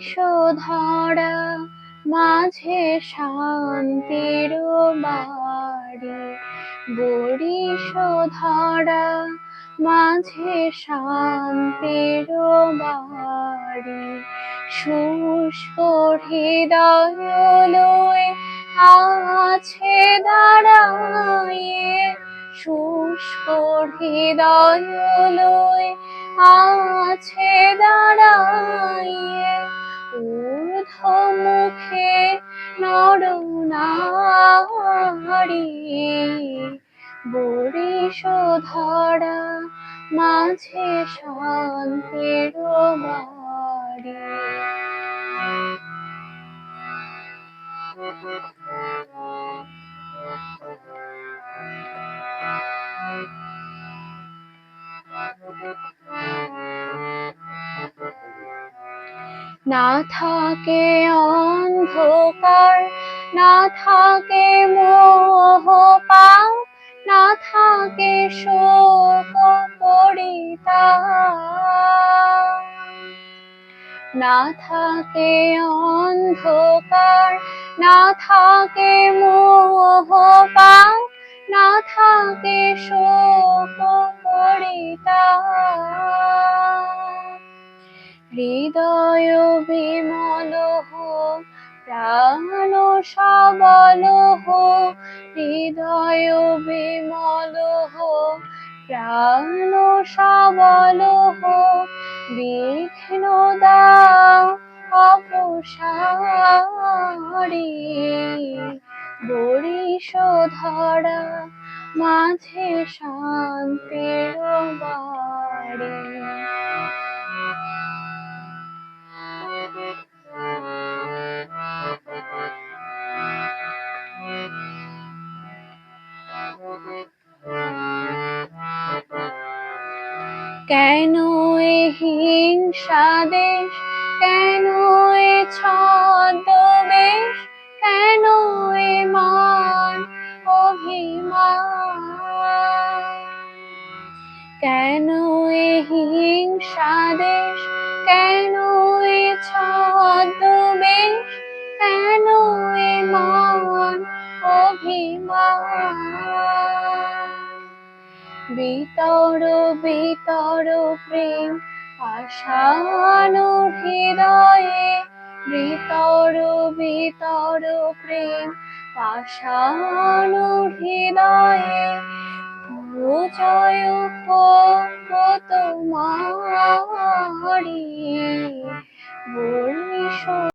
বিষধরা মাঝে শান্তির বাড়ি, বরিশধরা মাঝে শান্তির বাড়ি। শুষ্ক হৃদয় লয়ে আছে দাঁড়ায়ে, শুষ্ক হৃদয় লয়ে আছে দাঁড়ায়ে। ঊর্ধ্বমুখে নরনারী, বরিশধরা মাঝে শান্তির বাড়ি। না থাকে অন্ধকার, না থাকে মোহ পাপ, না থাকে শোক পরিতাপ। না থাকে অন্ধকার, না থাকে মোহ পাপ, না থাকে শোক পরিতাপ। হৃদয় বিমল হোক, প্রাণ সবল হোক, হৃদয় বিমল হোক, প্রাণ সবল হোক। বিঘ্ন দাও অপসারি, বরিশধরা মাঝে শান্তির বাড়ি। কেন এ হিংসা দেশ, কেন এ ছদ্মবেশ, কেন এ মান অভিমান। কেন এ হিংসা দেশ, কেন এ ছদ্মবেশ, কেন এ মান অভিমান। বিতর বিতর প্রেম পাষাণ হৃদয়ে, বিতর বিতর প্রেম পাষাণ হৃদয়ে। জয় হোক তোমারি, বরিশ।